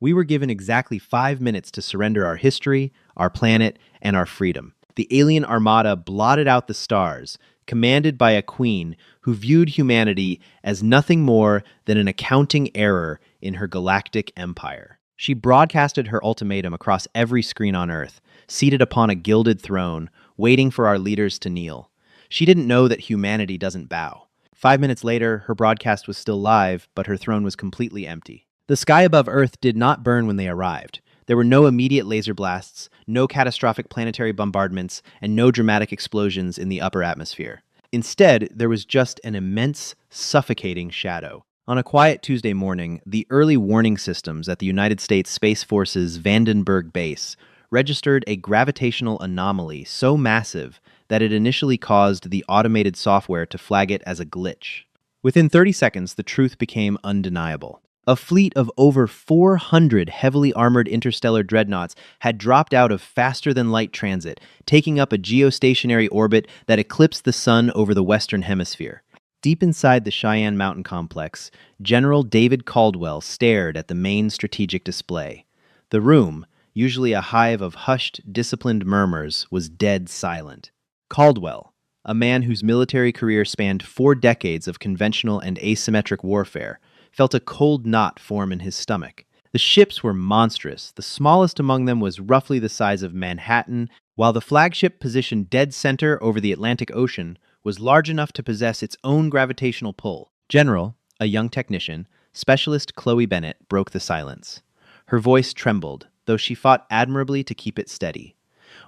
We were given exactly 5 minutes to surrender our history, our planet, and our freedom. The alien armada blotted out the stars, commanded by a queen who viewed humanity as nothing more than an accounting error in her galactic empire. She broadcasted her ultimatum across every screen on Earth, seated upon a gilded throne, waiting for our leaders to kneel. She didn't know that humanity doesn't bow. 5 minutes later, her broadcast was still live, but her throne was completely empty. The sky above Earth did not burn when they arrived. There were no immediate laser blasts, no catastrophic planetary bombardments, and no dramatic explosions in the upper atmosphere. Instead, there was just an immense, suffocating shadow. On a quiet Tuesday morning, the early warning systems at the United States Space Force's Vandenberg base registered a gravitational anomaly so massive that it initially caused the automated software to flag it as a glitch. Within 30 seconds, the truth became undeniable. A fleet of over 400 heavily armored interstellar dreadnoughts had dropped out of faster-than-light transit, taking up a geostationary orbit that eclipsed the sun over the Western Hemisphere. Deep inside the Cheyenne Mountain Complex, General David Caldwell stared at the main strategic display. The room, usually a hive of hushed, disciplined murmurs, was dead silent. Caldwell, a man whose military career spanned 4 decades of conventional and asymmetric warfare, felt a cold knot form in his stomach. The ships were monstrous. The smallest among them was roughly the size of Manhattan, while the flagship, positioned dead center over the Atlantic Ocean, was large enough to possess its own gravitational pull. General, a young technician, Specialist Chloe Bennett, broke the silence. Her voice trembled, though she fought admirably to keep it steady.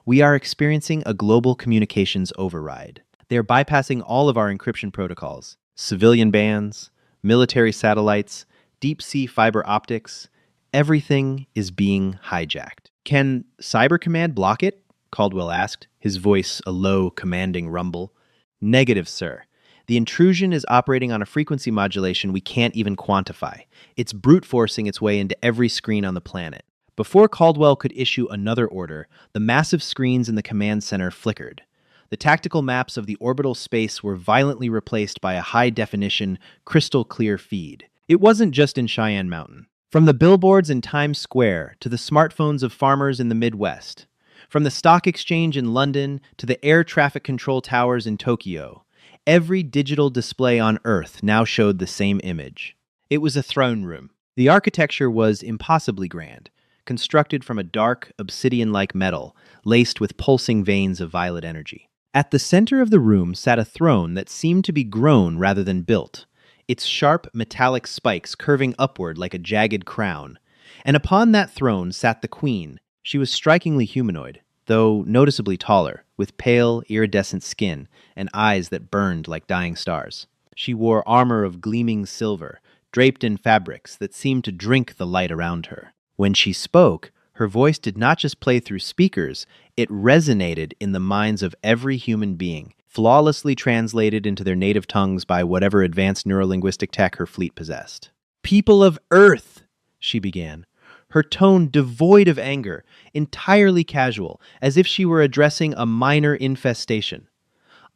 We are experiencing a global communications override. They are bypassing all of our encryption protocols, civilian bands, military satellites, deep-sea fiber optics. Everything is being hijacked. Can Cyber Command block it? Caldwell asked, his voice a low, commanding rumble. Negative, sir. The intrusion is operating on a frequency modulation we can't even quantify. It's brute-forcing its way into every screen on the planet. Before Caldwell could issue another order, the massive screens in the command center flickered. The tactical maps of the orbital space were violently replaced by a high-definition, crystal-clear feed. It wasn't just in Cheyenne Mountain. From the billboards in Times Square to the smartphones of farmers in the Midwest, from the stock exchange in London to the air traffic control towers in Tokyo, every digital display on Earth now showed the same image. It was a throne room. The architecture was impossibly grand, constructed from a dark, obsidian-like metal, laced with pulsing veins of violet energy. At the center of the room sat a throne that seemed to be grown rather than built, its sharp metallic spikes curving upward like a jagged crown. And upon that throne sat the queen. She was strikingly humanoid, though noticeably taller, with pale, iridescent skin and eyes that burned like dying stars. She wore armor of gleaming silver, draped in fabrics that seemed to drink the light around her. When she spoke, her voice did not just play through speakers, it resonated in the minds of every human being, flawlessly translated into their native tongues by whatever advanced neurolinguistic tech her fleet possessed. "People of Earth," she began, her tone devoid of anger, entirely casual, as if she were addressing a minor infestation.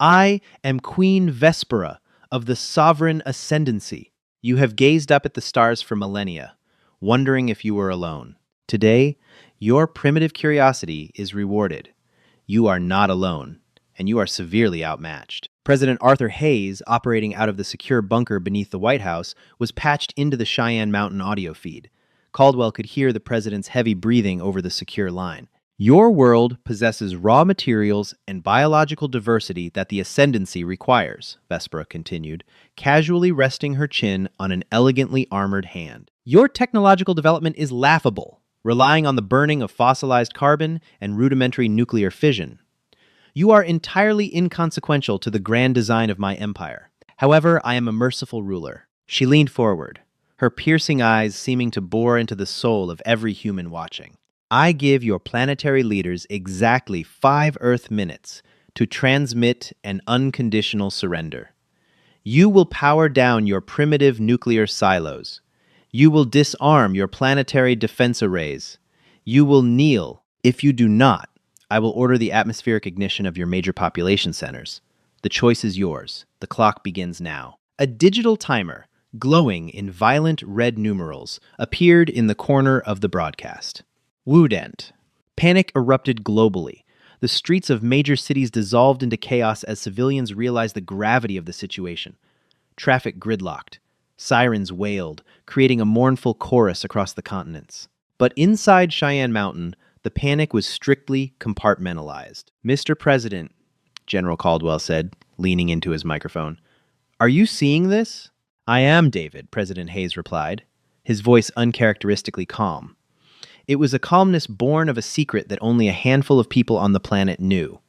"I am Queen Vespera of the Sovereign Ascendancy. You have gazed up at the stars for millennia, wondering if you were alone. Today, your primitive curiosity is rewarded. You are not alone, and you are severely outmatched." President Arthur Hayes, operating out of the secure bunker beneath the White House, was patched into the Cheyenne Mountain audio feed. Caldwell could hear the president's heavy breathing over the secure line. "Your world possesses raw materials and biological diversity that the Ascendancy requires," Vespera continued, casually resting her chin on an elegantly armored hand. "Your technological development is laughable, relying on the burning of fossilized carbon and rudimentary nuclear fission. You are entirely inconsequential to the grand design of my empire. However, I am a merciful ruler." She leaned forward, her piercing eyes seeming to bore into the soul of every human watching. "I give your planetary leaders exactly 5 Earth minutes to transmit an unconditional surrender. You will power down your primitive nuclear silos. You will disarm your planetary defense arrays. You will kneel. If you do not, I will order the atmospheric ignition of your major population centers. The choice is yours. The clock begins now." A digital timer, glowing in violent red numerals, appeared in the corner of the broadcast. Wudent. Panic erupted globally. The streets of major cities dissolved into chaos as civilians realized the gravity of the situation. Traffic gridlocked. Sirens wailed, creating a mournful chorus across the continents. But inside Cheyenne Mountain, the panic was strictly compartmentalized. "Mr. President," General Caldwell said, leaning into his microphone, "are you seeing this?" "I am, David," President Hayes replied, his voice uncharacteristically calm. It was a calmness born of a secret that only a handful of people on the planet knew.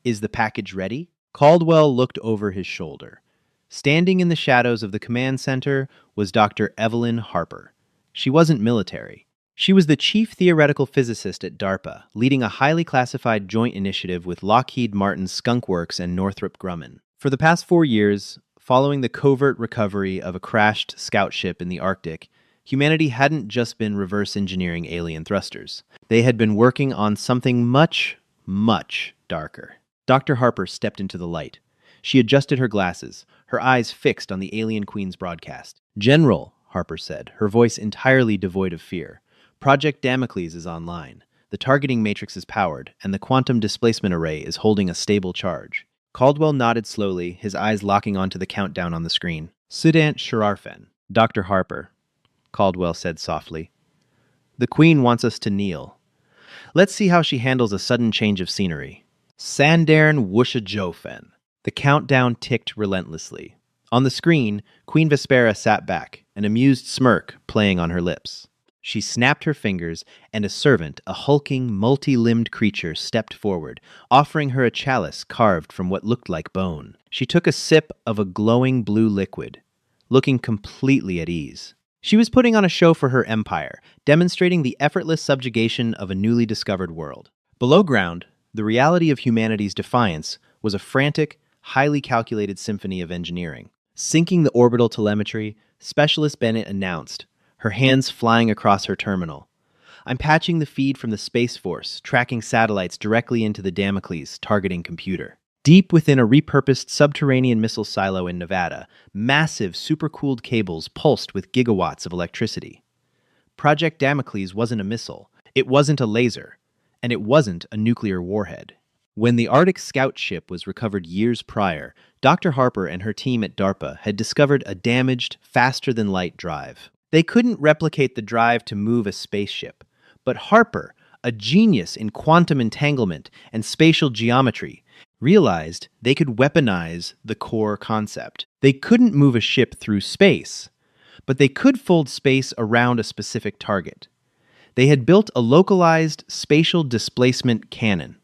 "Is the package ready?" Caldwell looked over his shoulder. Standing in the shadows of the command center was Dr. Evelyn Harper. She wasn't military. She was the chief theoretical physicist at DARPA, leading a highly classified joint initiative with Lockheed Martin's Skunk Works and Northrop Grumman. For the past 4 years, following the covert recovery of a crashed scout ship in the Arctic, humanity hadn't just been reverse engineering alien thrusters. They had been working on something much, much darker. Dr. Harper stepped into the light. She adjusted her glasses, her eyes fixed on the Alien Queen's broadcast. "General," Harper said, her voice entirely devoid of fear, "Project Damocles is online. The targeting matrix is powered, and the quantum displacement array is holding a stable charge." Caldwell nodded slowly, his eyes locking onto the countdown on the screen. "Sudant Shararfen." "Dr. Harper," Caldwell said softly, "the Queen wants us to kneel. Let's see how she handles a sudden change of scenery." "Sandarn Wushajofen." The countdown ticked relentlessly. On the screen, Queen Vespera sat back, an amused smirk playing on her lips. She snapped her fingers, and a servant, a hulking, multi-limbed creature, stepped forward, offering her a chalice carved from what looked like bone. She took a sip of a glowing blue liquid, looking completely at ease. She was putting on a show for her empire, demonstrating the effortless subjugation of a newly discovered world. Below ground, the reality of humanity's defiance was a frantic, highly calculated symphony of engineering. Syncing the orbital telemetry, Specialist Bennett announced, her hands flying across her terminal. "I'm patching the feed from the Space Force, tracking satellites directly into the Damocles targeting computer." Deep within a repurposed subterranean missile silo in Nevada, massive supercooled cables pulsed with gigawatts of electricity. Project Damocles wasn't a missile, it wasn't a laser, and it wasn't a nuclear warhead. When the Arctic scout ship was recovered years prior, Dr. Harper and her team at DARPA had discovered a damaged, faster-than-light drive. They couldn't replicate the drive to move a spaceship, but Harper, a genius in quantum entanglement and spatial geometry, realized they could weaponize the core concept. They couldn't move a ship through space, but they could fold space around a specific target. They had built a localized spatial displacement cannon,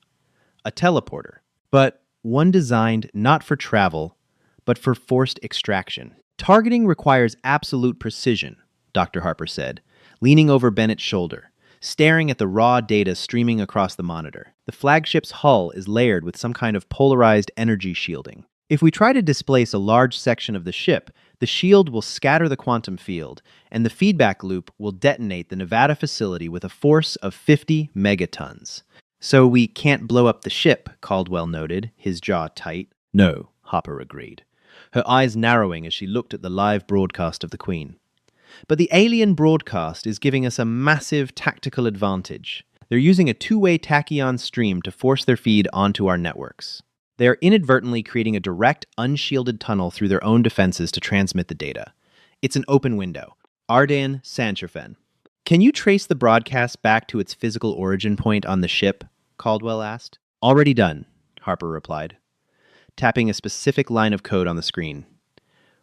a teleporter, but one designed not for travel, but for forced extraction. "Targeting requires absolute precision," Dr. Harper said, leaning over Bennett's shoulder, staring at the raw data streaming across the monitor. "The flagship's hull is layered with some kind of polarized energy shielding. If we try to displace a large section of the ship, the shield will scatter the quantum field, and the feedback loop will detonate the Nevada facility with a force of 50 megatons. So we can't blow up the ship," Caldwell noted, his jaw tight. "No," Harper agreed, her eyes narrowing as she looked at the live broadcast of the Queen. "But the alien broadcast is giving us a massive tactical advantage. They're using a two-way tachyon stream to force their feed onto our networks. They are inadvertently creating a direct, unshielded tunnel through their own defenses to transmit the data. It's an open window." Ardan Sancherfen. "Can you trace the broadcast back to its physical origin point on the ship?" Caldwell asked. "Already done," Harper replied, tapping a specific line of code on the screen.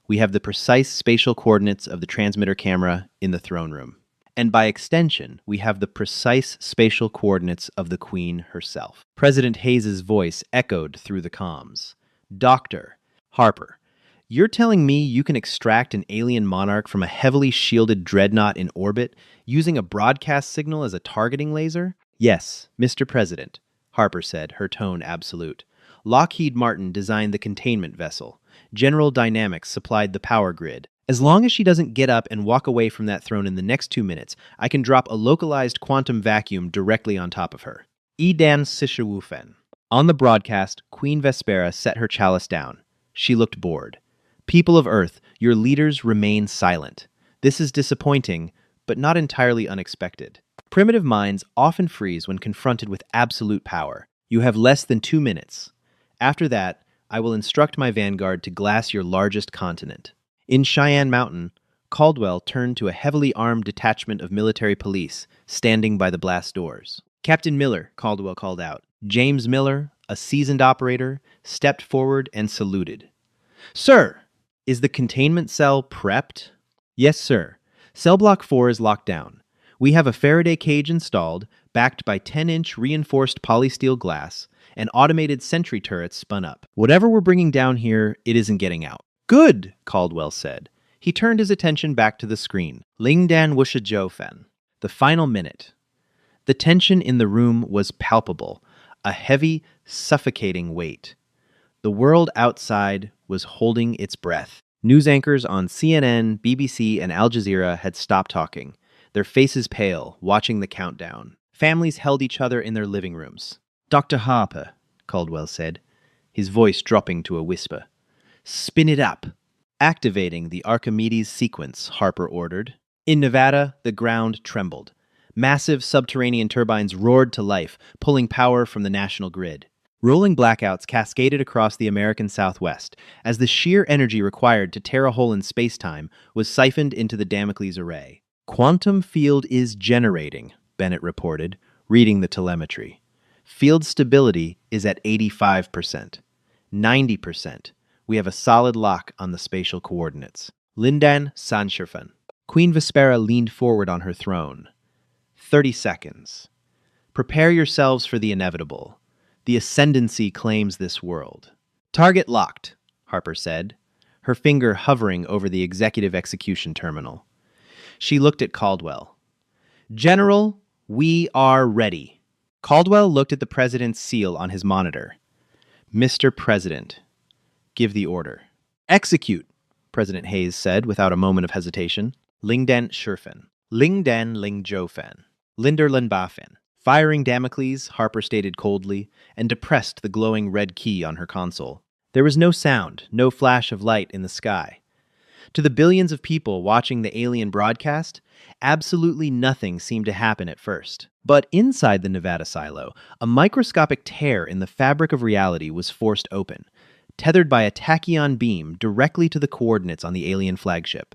"We have the precise spatial coordinates of the transmitter camera in the throne room. And by extension, we have the precise spatial coordinates of the Queen herself." President Hayes' voice echoed through the comms. "Dr. Harper, you're telling me you can extract an alien monarch from a heavily shielded dreadnought in orbit using a broadcast signal as a targeting laser?" "Yes, Mr. President," Harper said, her tone absolute. "Lockheed Martin designed the containment vessel. General Dynamics supplied the power grid. As long as she doesn't get up and walk away from that throne in the next 2 minutes, I can drop a localized quantum vacuum directly on top of her." Edan Sishawufen. On the broadcast, Queen Vespera set her chalice down. She looked bored. People of Earth, your leaders remain silent. This is disappointing, but not entirely unexpected. Primitive minds often freeze when confronted with absolute power. You have less than 2 minutes. After that, I will instruct my vanguard to glass your largest continent. In Cheyenne Mountain, Caldwell turned to a heavily armed detachment of military police standing by the blast doors. "Captain Miller," Caldwell called out. James Miller, a seasoned operator, stepped forward and saluted. "Sir, is the containment cell prepped?" "Yes, sir. Cell Block 4 is locked down. We have a Faraday cage installed, backed by 10-inch reinforced polysteel glass, and automated sentry turrets spun up. Whatever we're bringing down here, it isn't getting out." "Good," Caldwell said. He turned his attention back to the screen. Lingdan Wushijoufen. The final minute. The tension in the room was palpable, a heavy, suffocating weight. The world outside was holding its breath. News anchors on CNN, BBC, and Al Jazeera had stopped talking, their faces pale, watching the countdown. Families held each other in their living rooms. "Dr. Harper," Caldwell said, his voice dropping to a whisper. "Spin it up." Activating the Archimedes sequence, Harper ordered. In Nevada, the ground trembled. Massive subterranean turbines roared to life, pulling power from the national grid. Rolling blackouts cascaded across the American Southwest, as the sheer energy required to tear a hole in space-time was siphoned into the Damocles array. "Quantum field is generating," Bennett reported, reading the telemetry. "Field stability is at 85%. 90%. We have a solid lock on the spatial coordinates." Lindan Sancherfen. Queen Vespera leaned forward on her throne. 30 seconds. "Prepare yourselves for the inevitable. The ascendancy claims this world." "Target locked," Harper said, her finger hovering over the executive execution terminal. She looked at Caldwell. "General, we are ready." Caldwell looked at the president's seal on his monitor. "Mr. President, give the order." "Execute," President Hayes said without a moment of hesitation. Lingdan Sherfen. Lingdan Lingjofen. Linderland Bafen. Firing Damocles, Harper stated coldly, and depressed the glowing red key on her console. There was no sound, no flash of light in the sky. To the billions of people watching the alien broadcast, absolutely nothing seemed to happen at first. But inside the Nevada silo, a microscopic tear in the fabric of reality was forced open, tethered by a tachyon beam directly to the coordinates on the alien flagship.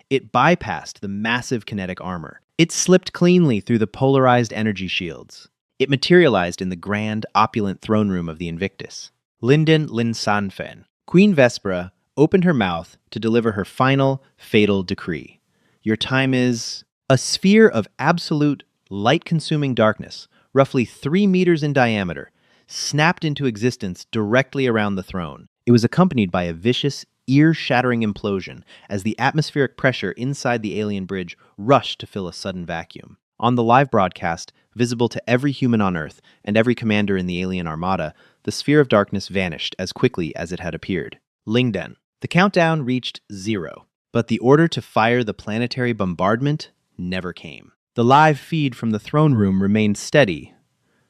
It bypassed the massive kinetic armor. It slipped cleanly through the polarized energy shields. It materialized in the grand, opulent throne room of the Invictus. Linden Linsanfen. Queen Vespera opened her mouth to deliver her final, fatal decree. "Your time is..." A sphere of absolute, light-consuming darkness, roughly 3 meters in diameter, snapped into existence directly around the throne. It was accompanied by a vicious, ear-shattering implosion as the atmospheric pressure inside the alien bridge rushed to fill a sudden vacuum. On the live broadcast, visible to every human on Earth and every commander in the alien armada, the sphere of darkness vanished as quickly as it had appeared. Lingden. The countdown reached 0, but the order to fire the planetary bombardment never came. The live feed from the throne room remained steady,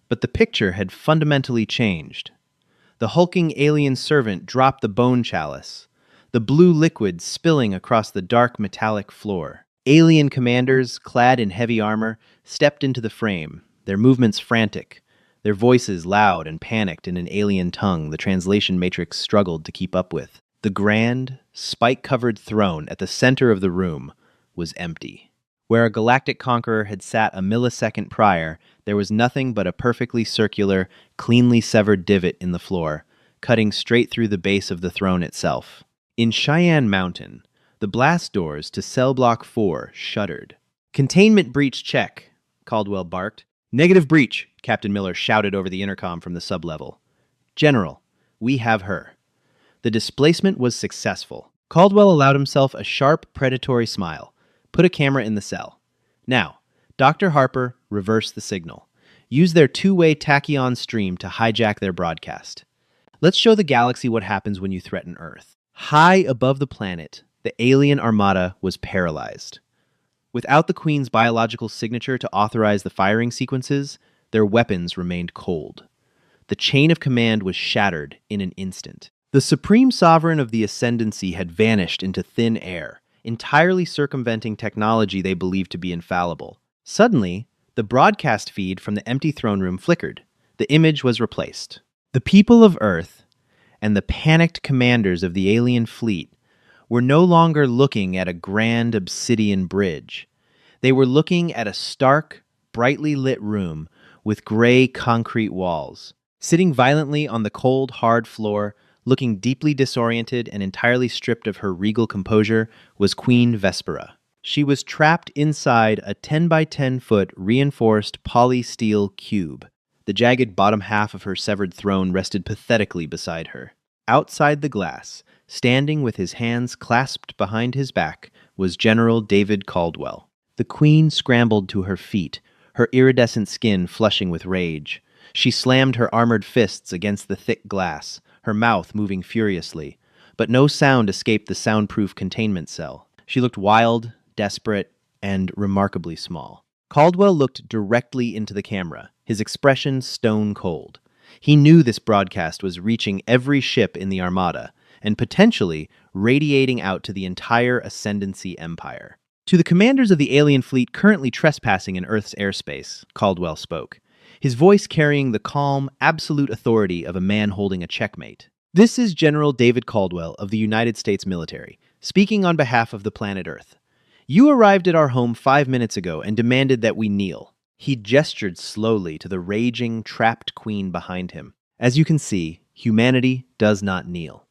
but the picture had fundamentally changed. The hulking alien servant dropped the bone chalice, the blue liquid spilling across the dark metallic floor. Alien commanders, clad in heavy armor, stepped into the frame, their movements frantic, their voices loud and panicked in an alien tongue the translation matrix struggled to keep up with. The grand, spike-covered throne at the center of the room was empty. Where a galactic conqueror had sat a millisecond prior, there was nothing but a perfectly circular, cleanly severed divot in the floor, cutting straight through the base of the throne itself. In Cheyenne Mountain, the blast doors to Cell Block 4 shuddered. "Containment breach check," Caldwell barked. "Negative breach," Captain Miller shouted over the intercom from the sublevel. "General, we have her." The displacement was successful. Caldwell allowed himself a sharp, predatory smile. Put a camera in the cell. "Now, Dr. Harper, reverse the signal. Use their two-way tachyon stream to hijack their broadcast. Let's show the galaxy what happens when you threaten Earth." High above the planet, the alien armada was paralyzed. Without the Queen's biological signature to authorize the firing sequences, their weapons remained cold. The chain of command was shattered in an instant. The supreme sovereign of the Ascendancy had vanished into thin air, entirely circumventing technology they believed to be infallible. Suddenly, the broadcast feed from the empty throne room flickered. The image was replaced. The people of Earth and the panicked commanders of the alien fleet were no longer looking at a grand obsidian bridge. They were looking at a stark, brightly lit room with gray concrete walls. Sitting violently on the cold, hard floor, looking deeply disoriented and entirely stripped of her regal composure, was Queen Vespera. She was trapped inside a 10 by 10 foot reinforced polysteel cube. The jagged bottom half of her severed throne rested pathetically beside her. Outside the glass, standing with his hands clasped behind his back, was General David Caldwell. The queen scrambled to her feet, her iridescent skin flushing with rage. She slammed her armored fists against the thick glass, her mouth moving furiously, but no sound escaped the soundproof containment cell. She looked wild, desperate, and remarkably small. Caldwell looked directly into the camera, his expression stone cold. He knew this broadcast was reaching every ship in the Armada, and potentially radiating out to the entire Ascendancy Empire. To the commanders of the alien fleet currently trespassing in Earth's airspace, Caldwell spoke, his voice carrying the calm, absolute authority of a man holding a checkmate. This is General David Caldwell of the United States military, speaking on behalf of the planet Earth. You arrived at our home 5 minutes ago and demanded that we kneel. He gestured slowly to the raging, trapped queen behind him. As you can see, humanity does not kneel.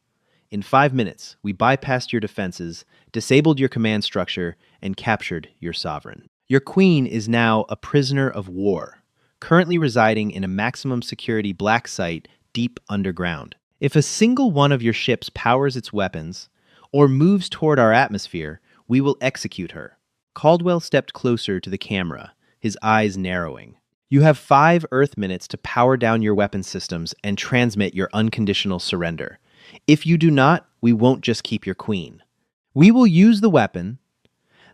In 5 minutes, we bypassed your defenses, disabled your command structure, and captured your sovereign. Your queen is now a prisoner of war, currently residing in a maximum security black site deep underground. If a single one of your ships powers its weapons, or moves toward our atmosphere, we will execute her. Caldwell stepped closer to the camera, his eyes narrowing. You have 5 Earth minutes to power down your weapon systems and transmit your unconditional surrender. If you do not, we won't just keep your queen. We will use the weapon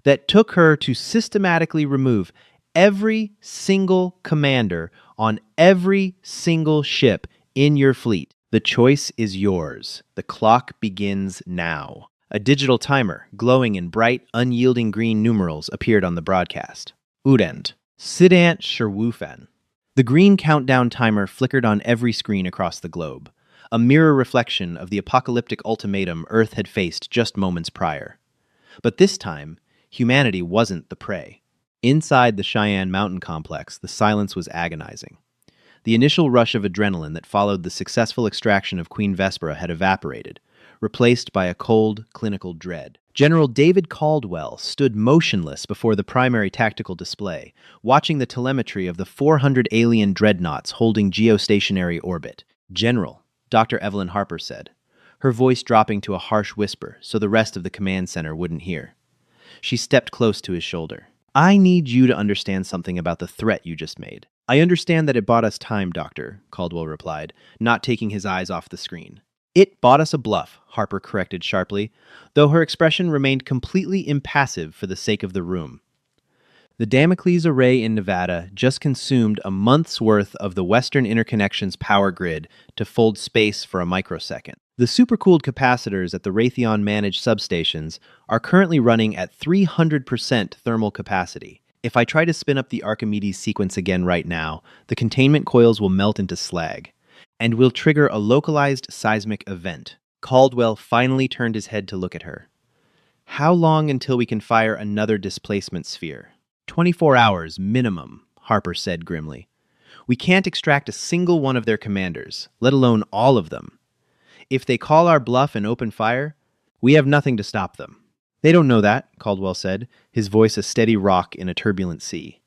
that took her to systematically remove every single commander on every single ship in your fleet. The choice is yours. The clock begins now. A digital timer, glowing in bright, unyielding green numerals, appeared on the broadcast. Udend. Sidant Sherwufan. The green countdown timer flickered on every screen across the globe, a mirror reflection of the apocalyptic ultimatum Earth had faced just moments prior. But this time, humanity wasn't the prey. Inside the Cheyenne Mountain complex, the silence was agonizing. The initial rush of adrenaline that followed the successful extraction of Queen Vespera had evaporated, replaced by a cold, clinical dread. General David Caldwell stood motionless before the primary tactical display, watching the telemetry of the 400 alien dreadnoughts holding geostationary orbit. General, Dr. Evelyn Harper said, her voice dropping to a harsh whisper so the rest of the command center wouldn't hear. She stepped close to his shoulder. I need you to understand something about the threat you just made. I understand that it bought us time, Doctor, Caldwell replied, not taking his eyes off the screen. It bought us a bluff, Harper corrected sharply, though her expression remained completely impassive for the sake of the room. The Damocles array in Nevada just consumed a month's worth of the Western Interconnection's power grid to fold space for a microsecond. The supercooled capacitors at the Raytheon-managed substations are currently running at 300% thermal capacity. If I try to spin up the Archimedes sequence again right now, the containment coils will melt into slag, and will trigger a localized seismic event. Caldwell finally turned his head to look at her. How long until we can fire another displacement sphere? 24 hours, minimum, Harper said grimly. We can't extract a single one of their commanders, let alone all of them. If they call our bluff and open fire, we have nothing to stop them. They don't know that, Caldwell said, his voice a steady rock in a turbulent sea.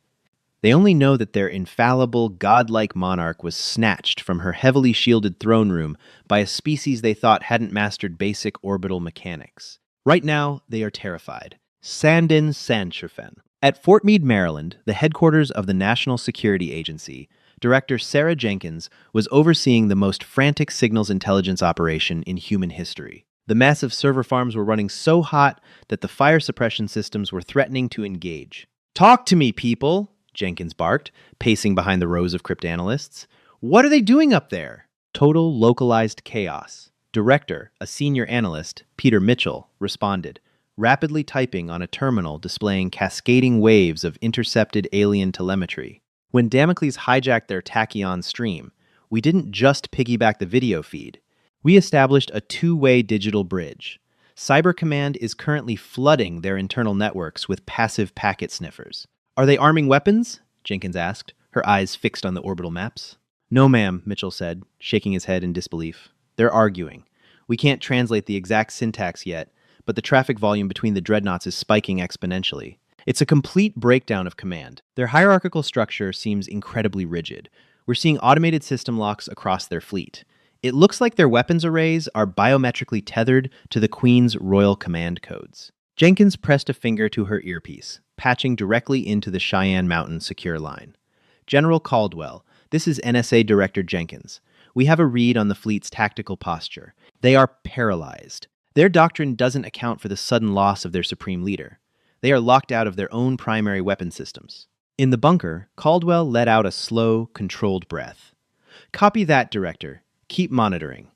They only know that their infallible, godlike monarch was snatched from her heavily shielded throne room by a species they thought hadn't mastered basic orbital mechanics. Right now, they are terrified. Sandin Sancherfen. At Fort Meade, Maryland, the headquarters of the National Security Agency, Director Sarah Jenkins was overseeing the most frantic signals intelligence operation in human history. The massive server farms were running so hot that the fire suppression systems were threatening to engage. Talk to me, people! Jenkins barked, pacing behind the rows of cryptanalysts. What are they doing up there? Total localized chaos. Director, a senior analyst, Peter Mitchell, responded, rapidly typing on a terminal displaying cascading waves of intercepted alien telemetry. When Damocles hijacked their tachyon stream, we didn't just piggyback the video feed. We established a two-way digital bridge. Cyber Command is currently flooding their internal networks with passive packet sniffers. Are they arming weapons? Jenkins asked, her eyes fixed on the orbital maps. No, ma'am, Mitchell said, shaking his head in disbelief. They're arguing. We can't translate the exact syntax yet, but the traffic volume between the dreadnoughts is spiking exponentially. It's a complete breakdown of command. Their hierarchical structure seems incredibly rigid. We're seeing automated system locks across their fleet. It looks like their weapons arrays are biometrically tethered to the Queen's royal command codes. Jenkins pressed a finger to her earpiece, patching directly into the Cheyenne Mountain secure line. General Caldwell, this is NSA Director Jenkins. We have a read on the fleet's tactical posture. They are paralyzed. Their doctrine doesn't account for the sudden loss of their supreme leader. They are locked out of their own primary weapon systems. In the bunker, Caldwell let out a slow, controlled breath. Copy that, Director. Keep monitoring.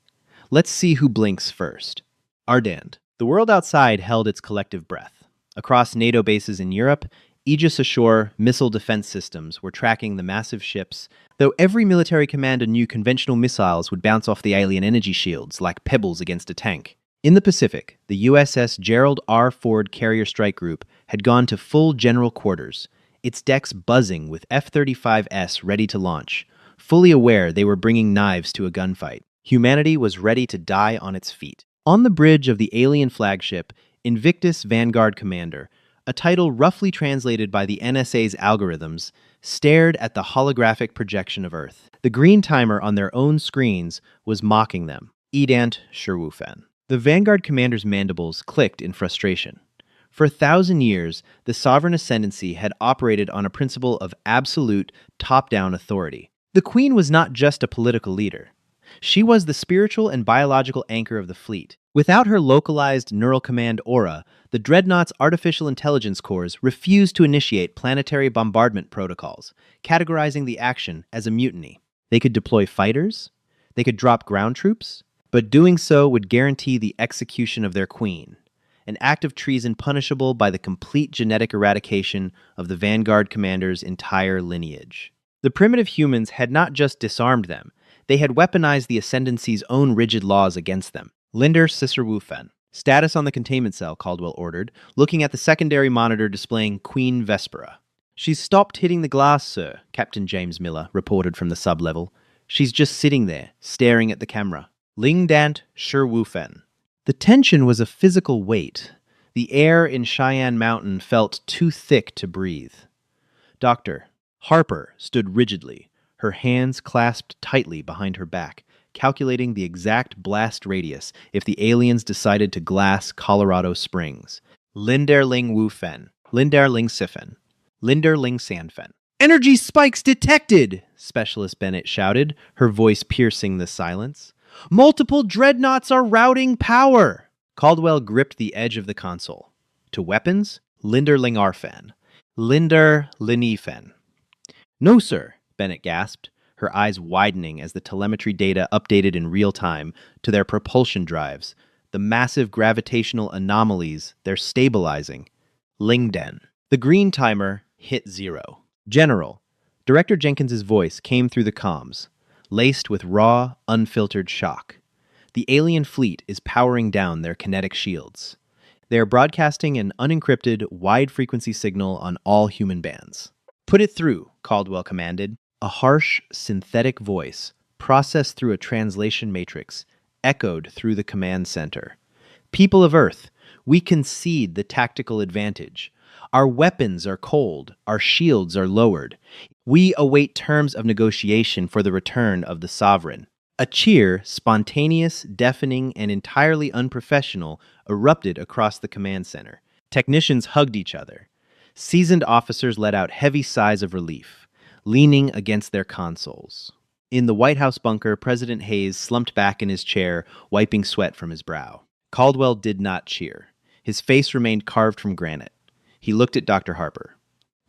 Let's see who blinks first. Ardand. The world outside held its collective breath. Across NATO bases in Europe, Aegis ashore missile defense systems were tracking the massive ships, though every military command knew conventional missiles would bounce off the alien energy shields like pebbles against a tank. In the Pacific, the USS Gerald R. Ford Carrier Strike Group had gone to full general quarters, its decks buzzing with F-35S ready to launch, fully aware they were bringing knives to a gunfight. Humanity was ready to die on its feet. On the bridge of the alien flagship, Invictus Vanguard Commander, a title roughly translated by the NSA's algorithms, stared at the holographic projection of Earth. The green timer on their own screens was mocking them. Edant Sherwufen. The Vanguard commander's mandibles clicked in frustration. For 1,000 years, the sovereign ascendancy had operated on a principle of absolute, top-down authority. The Queen was not just a political leader. She was the spiritual and biological anchor of the fleet. Without her localized neural command aura, the Dreadnought's artificial intelligence cores refused to initiate planetary bombardment protocols, categorizing the action as a mutiny. They could deploy fighters, they could drop ground troops, but doing so would guarantee the execution of their queen, an act of treason punishable by the complete genetic eradication of the Vanguard commander's entire lineage. The primitive humans had not just disarmed them, they had weaponized the Ascendancy's own rigid laws against them. Linder Cicerwufen. Status on the containment cell, Caldwell ordered, looking at the secondary monitor displaying Queen Vespera. She's stopped hitting the glass, sir, Captain James Miller reported from the sub-level. She's just sitting there, staring at the camera. Lingdant Sherwufen. The tension was a physical weight. The air in Cheyenne Mountain felt too thick to breathe. Dr. Harper stood rigidly, her hands clasped tightly behind her back, calculating the exact blast radius if the aliens decided to glass Colorado Springs. Linderling Wufen. Linderling Sifen. Linderling Sanfen. Energy spikes detected! Specialist Bennett shouted, her voice piercing the silence. Multiple dreadnoughts are routing power! Caldwell gripped the edge of the console. To weapons, Linderling Arfan. Linder Linifen. No, sir, Bennett gasped, her eyes widening as the telemetry data updated in real time to their propulsion drives, the massive gravitational anomalies they're stabilizing. Lingden. The green timer hit 0. General. Director Jenkins's voice came through the comms, laced with raw, unfiltered shock. The alien fleet is powering down their kinetic shields. They are broadcasting an unencrypted, wide-frequency signal on all human bands. Put it through, Caldwell commanded. A harsh, synthetic voice, processed through a translation matrix, echoed through the command center. People of Earth, we concede the tactical advantage. Our weapons are cold, our shields are lowered. We await terms of negotiation for the return of the sovereign. A cheer, spontaneous, deafening, and entirely unprofessional, erupted across the command center. Technicians hugged each other. Seasoned officers let out heavy sighs of relief, leaning against their consoles. In the White House bunker, President Hayes slumped back in his chair, wiping sweat from his brow. Caldwell did not cheer. His face remained carved from granite. He looked at Dr. Harper.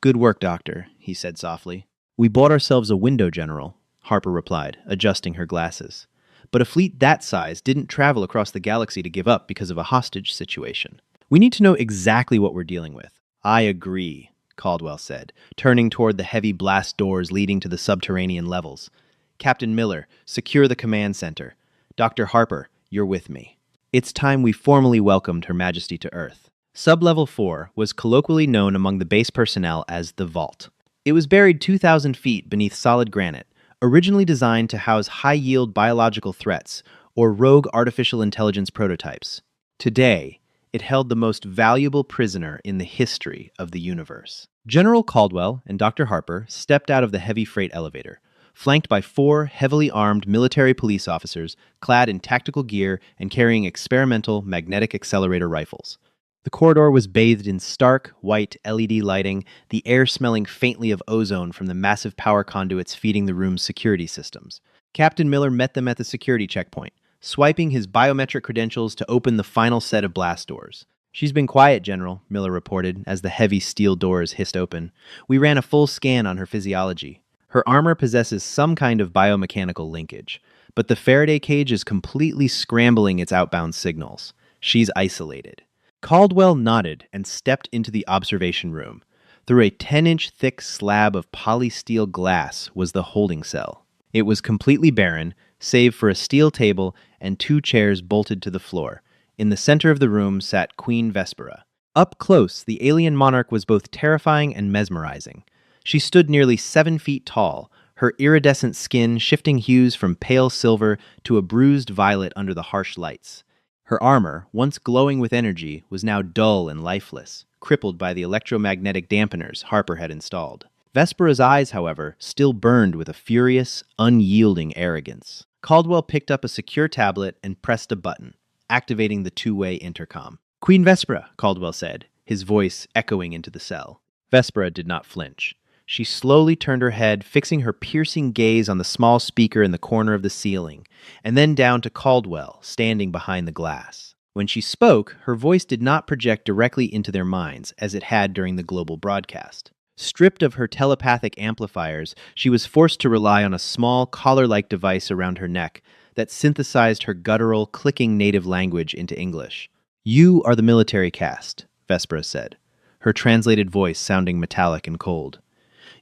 Good work, Doctor, he said softly. We bought ourselves a window, General, Harper replied, adjusting her glasses. but a fleet that size didn't travel across the galaxy to give up because of a hostage situation. We need to know exactly what we're dealing with. I agree, Caldwell said, turning toward the heavy blast doors leading to the subterranean levels. Captain Miller, secure the command center. Dr. Harper, you're with me. It's time we formally welcomed Her Majesty to Earth. Sublevel 4 was colloquially known among the base personnel as the Vault. It was buried 2,000 feet beneath solid granite, originally designed to house high-yield biological threats or rogue artificial intelligence prototypes. Today, it held the most valuable prisoner in the history of the universe. General Caldwell and Dr. Harper stepped out of the heavy freight elevator, flanked by 4 heavily armed military police officers clad in tactical gear and carrying experimental magnetic accelerator rifles. The corridor was bathed in stark, white LED lighting, the air smelling faintly of ozone from the massive power conduits feeding the room's security systems. Captain Miller met them at the security checkpoint, swiping his biometric credentials to open the final set of blast doors. "She's been quiet, General," Miller reported as the heavy steel doors hissed open. "We ran a full scan on her physiology. Her armor possesses some kind of biomechanical linkage, but the Faraday cage is completely scrambling its outbound signals. She's isolated." Caldwell nodded and stepped into the observation room. Through a 10-inch thick slab of polysteel glass was the holding cell. It was completely barren, save for a steel table and 2 chairs bolted to the floor. In the center of the room sat Queen Vespera. Up close, the alien monarch was both terrifying and mesmerizing. She stood nearly 7 feet tall, her iridescent skin shifting hues from pale silver to a bruised violet under the harsh lights. Her armor, once glowing with energy, was now dull and lifeless, crippled by the electromagnetic dampeners Harper had installed. Vespera's eyes, however, still burned with a furious, unyielding arrogance. Caldwell picked up a secure tablet and pressed a button, activating the 2-way intercom. "Queen Vespera," Caldwell said, his voice echoing into the cell. Vespera did not flinch. She slowly turned her head, fixing her piercing gaze on the small speaker in the corner of the ceiling, and then down to Caldwell, standing behind the glass. When she spoke, her voice did not project directly into their minds, as it had during the global broadcast. Stripped of her telepathic amplifiers, she was forced to rely on a small, collar-like device around her neck that synthesized her guttural, clicking native language into English. "You are the military caste," Vespera said, her translated voice sounding metallic and cold.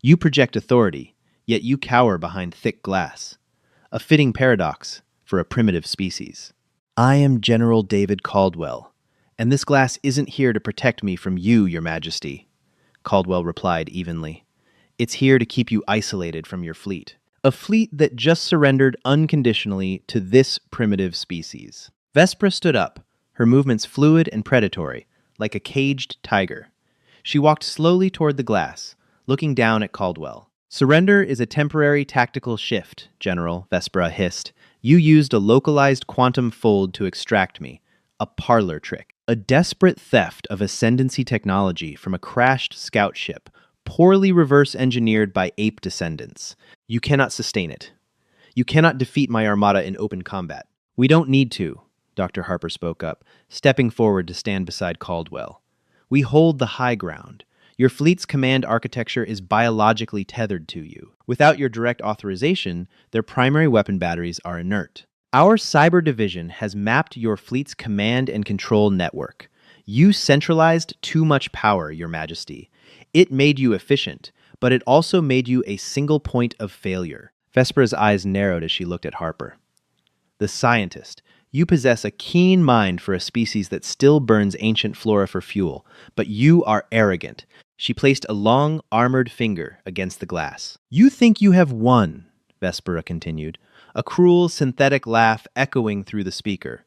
"You project authority, yet you cower behind thick glass. A fitting paradox for a primitive species. I am General David Caldwell, and this glass isn't here to protect me from you, Your Majesty," Caldwell replied evenly. "It's here to keep you isolated from your fleet. A fleet that just surrendered unconditionally to this primitive species." Vespera stood up, her movements fluid and predatory, like a caged tiger. She walked slowly toward the glass, looking down at Caldwell. "Surrender is a temporary tactical shift, General," Vespera hissed. "You used a localized quantum fold to extract me. A parlor trick. A desperate theft of ascendancy technology from a crashed scout ship, poorly reverse-engineered by ape descendants. You cannot sustain it. You cannot defeat my armada in open combat." "We don't need to," Dr. Harper spoke up, stepping forward to stand beside Caldwell. "We hold the high ground. Your fleet's command architecture is biologically tethered to you. Without your direct authorization, their primary weapon batteries are inert. Our cyber division has mapped your fleet's command and control network. You centralized too much power, Your Majesty. It made you efficient, but it also made you a single point of failure." Vespera's eyes narrowed as she looked at Harper. "The scientist, you possess a keen mind for a species that still burns ancient flora for fuel, but you are arrogant." She placed a long, armored finger against the glass. "You think you have won," Vespera continued, a cruel, synthetic laugh echoing through the speaker.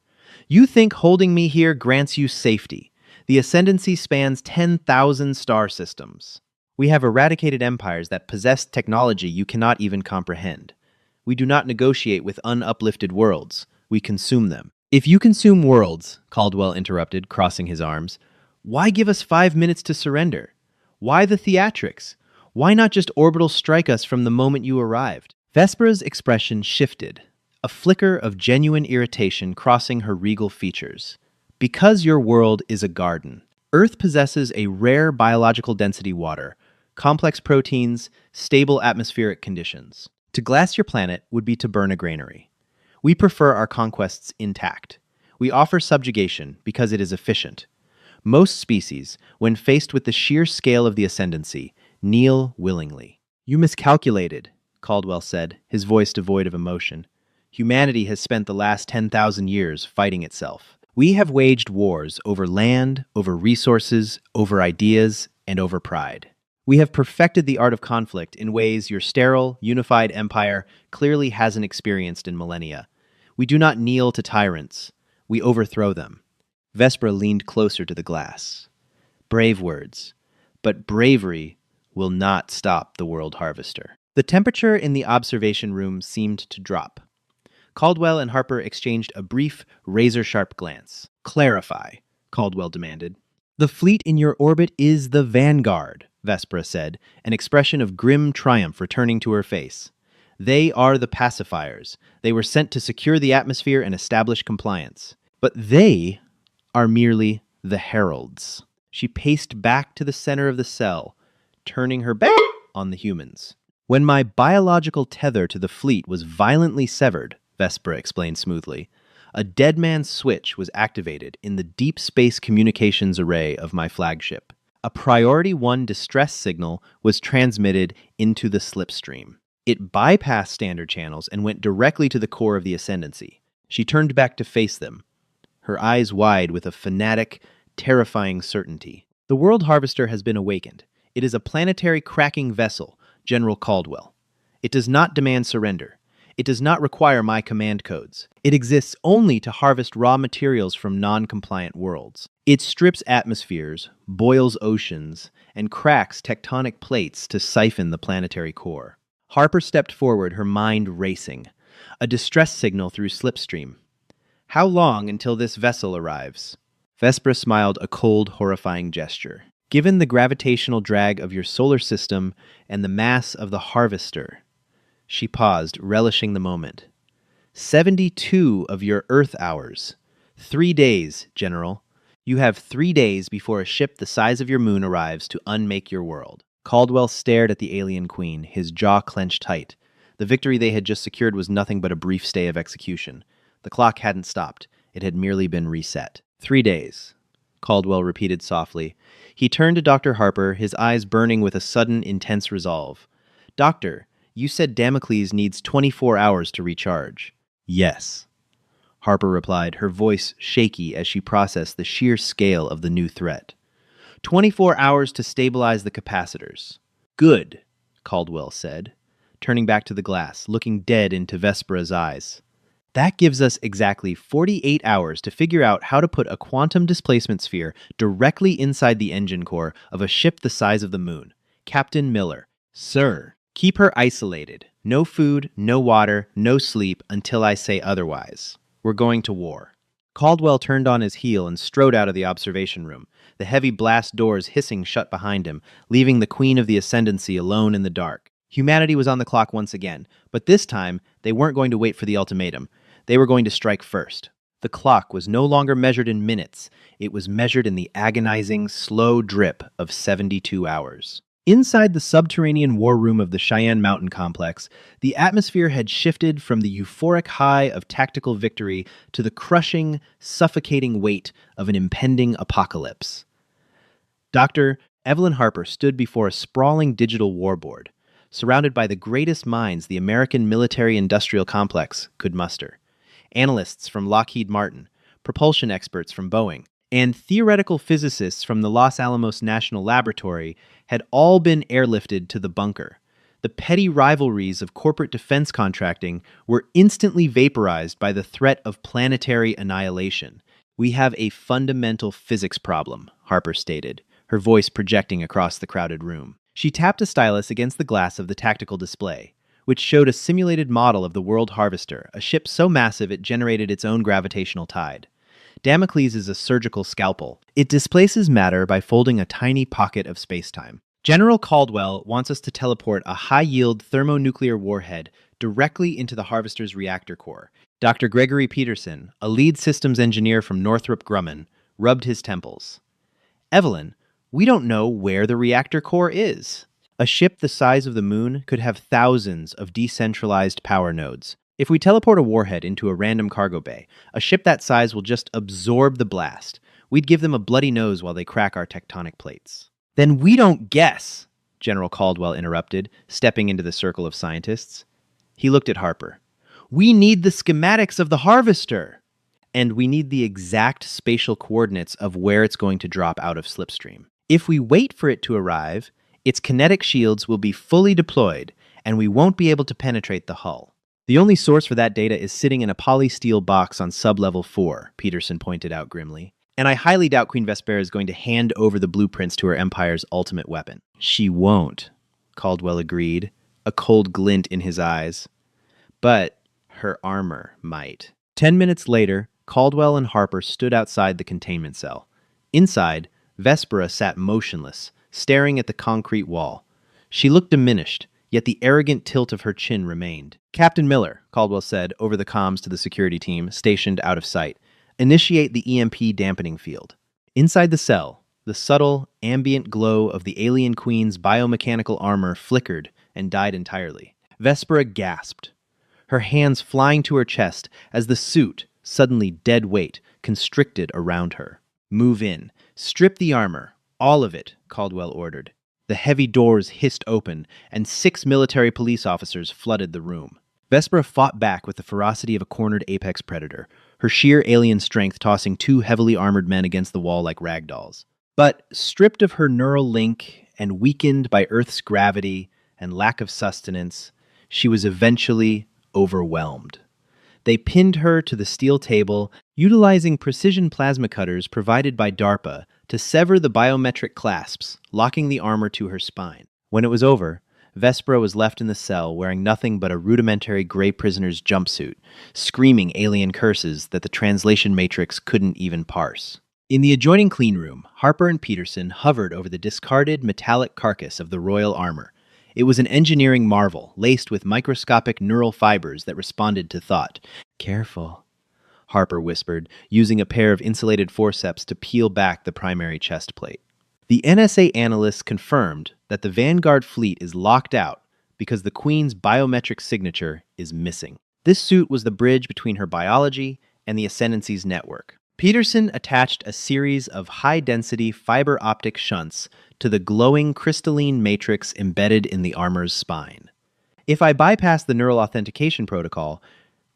"You think holding me here grants you safety. The ascendancy spans 10,000 star systems. We have eradicated empires that possess technology you cannot even comprehend. We do not negotiate with unuplifted worlds. We consume them." "If you consume worlds," Caldwell interrupted, crossing his arms, "why give us 5 minutes to surrender? Why the theatrics? Why not just orbital strike us from the moment you arrived?" Vespera's expression shifted, a flicker of genuine irritation crossing her regal features. "Because your world is a garden. Earth possesses a rare biological density water, complex proteins, stable atmospheric conditions. To glass your planet would be to burn a granary. We prefer our conquests intact. We offer subjugation because it is efficient. Most species, when faced with the sheer scale of the ascendancy, kneel willingly. You miscalculated, Caldwell said, his voice devoid of emotion. Humanity has spent the last 10,000 years fighting itself. We have waged wars over land, over resources, over ideas, and over pride. We have perfected the art of conflict in ways your sterile, unified empire clearly hasn't experienced in millennia. We do not kneel to tyrants. We overthrow them. Vespera leaned closer to the glass. Brave words, but bravery will not stop the world harvester. The temperature in the observation room seemed to drop. Caldwell and Harper exchanged a brief, razor-sharp glance. Clarify, Caldwell demanded. The fleet in your orbit is the Vanguard, Vespera said, an expression of grim triumph returning to her face. They are the pacifiers. They were sent to secure the atmosphere and establish compliance. But they are merely the heralds. She paced back to the center of the cell, turning her back on the humans. When my biological tether to the fleet was violently severed, Vespera explained smoothly, a dead man's switch was activated in the deep space communications array of my flagship. A Priority 1 distress signal was transmitted into the slipstream. It bypassed standard channels and went directly to the core of the Ascendancy. She turned back to face them, her eyes wide with a fanatic, terrifying certainty. The World Harvester has been awakened. It is a planetary cracking vessel, General Caldwell. It does not demand surrender. It does not require my command codes. It exists only to harvest raw materials from non-compliant worlds. It strips atmospheres, boils oceans, and cracks tectonic plates to siphon the planetary core. Harper stepped forward, her mind racing. A distress signal through slipstream. How long until this vessel arrives? Vespera smiled a cold, horrifying gesture. Given the gravitational drag of your solar system and the mass of the Harvester. She paused, relishing the moment. 72 of your Earth hours. 3 days, General. You have 3 days before a ship the size of your moon arrives to unmake your world. Caldwell stared at the alien queen, his jaw clenched tight. The victory they had just secured was nothing but a brief stay of execution. The clock hadn't stopped. It had merely been reset. 3 days, Caldwell repeated softly. He turned to Dr. Harper, his eyes burning with a sudden, intense resolve. Doctor, you said Damocles needs 24 hours to recharge. Yes, Harper replied, her voice shaky as she processed the sheer scale of the new threat. 24 hours to stabilize the capacitors. Good, Caldwell said, turning back to the glass, looking dead into Vespera's eyes. That gives us exactly 48 hours to figure out how to put a quantum displacement sphere directly inside the engine core of a ship the size of the moon. Captain Miller. Sir, keep her isolated. No food, no water, no sleep until I say otherwise. We're going to war. Caldwell turned on his heel and strode out of the observation room, the heavy blast doors hissing shut behind him, leaving the Queen of the Ascendancy alone in the dark. Humanity was on the clock once again, but this time they weren't going to wait for the ultimatum. They were going to strike first. The clock was no longer measured in minutes. It was measured in the agonizing, slow drip of 72 hours. Inside the subterranean war room of the Cheyenne Mountain Complex, the atmosphere had shifted from the euphoric high of tactical victory to the crushing, suffocating weight of an impending apocalypse. Dr. Evelyn Harper stood before a sprawling digital warboard, surrounded by the greatest minds the American military-industrial complex could muster. Analysts from Lockheed Martin, propulsion experts from Boeing, and theoretical physicists from the Los Alamos National Laboratory had all been airlifted to the bunker. The petty rivalries of corporate defense contracting were instantly vaporized by the threat of planetary annihilation. We have a fundamental physics problem, Harper stated, her voice projecting across the crowded room. She tapped a stylus against the glass of the tactical display, which showed a simulated model of the World Harvester, a ship so massive it generated its own gravitational tide. Damocles is a surgical scalpel. It displaces matter by folding a tiny pocket of spacetime. General Caldwell wants us to teleport a high-yield thermonuclear warhead directly into the Harvester's reactor core. Dr. Gregory Peterson, a lead systems engineer from Northrop Grumman, rubbed his temples. Evelyn, we don't know where the reactor core is. A ship the size of the moon could have thousands of decentralized power nodes. If we teleport a warhead into a random cargo bay, a ship that size will just absorb the blast. We'd give them a bloody nose while they crack our tectonic plates. Then we don't guess, General Caldwell interrupted, stepping into the circle of scientists. He looked at Harper. We need the schematics of the harvester. And we need the exact spatial coordinates of where it's going to drop out of Slipstream. If we wait for it to arrive, its kinetic shields will be fully deployed, and we won't be able to penetrate the hull. The only source for that data is sitting in a polysteel box on sublevel 4, Peterson pointed out grimly. And I highly doubt Queen Vespera is going to hand over the blueprints to her empire's ultimate weapon. She won't, Caldwell agreed, a cold glint in his eyes. But her armor might. 10 minutes later, Caldwell and Harper stood outside the containment cell. Inside, Vespera sat motionless, staring at the concrete wall. She looked diminished, yet the arrogant tilt of her chin remained. Captain Miller, Caldwell said over the comms to the security team, stationed out of sight. Initiate the EMP dampening field. Inside the cell, the subtle, ambient glow of the alien queen's biomechanical armor flickered and died entirely. Vespera gasped, her hands flying to her chest as the suit, suddenly dead weight, constricted around her. Move in. Strip the armor. All of it, Caldwell ordered. The heavy doors hissed open, and 6 military police officers flooded the room. Vespera fought back with the ferocity of a cornered apex predator, her sheer alien strength tossing 2 heavily armored men against the wall like ragdolls. But stripped of her neural link and weakened by Earth's gravity and lack of sustenance, she was eventually overwhelmed. They pinned her to the steel table, utilizing precision plasma cutters provided by DARPA to sever the biometric clasps, locking the armor to her spine. When it was over, Vespera was left in the cell wearing nothing but a rudimentary gray prisoner's jumpsuit, screaming alien curses that the translation matrix couldn't even parse. In the adjoining clean room, Harper and Peterson hovered over the discarded metallic carcass of the royal armor. It was an engineering marvel, laced with microscopic neural fibers that responded to thought. Careful, Harper whispered, using a pair of insulated forceps to peel back the primary chest plate. The NSA analysts confirmed that the Vanguard fleet is locked out because the Queen's biometric signature is missing. This suit was the bridge between her biology and the Ascendancy's network. Peterson attached a series of high-density fiber optic shunts to the glowing crystalline matrix embedded in the armor's spine. If I bypass the neural authentication protocol,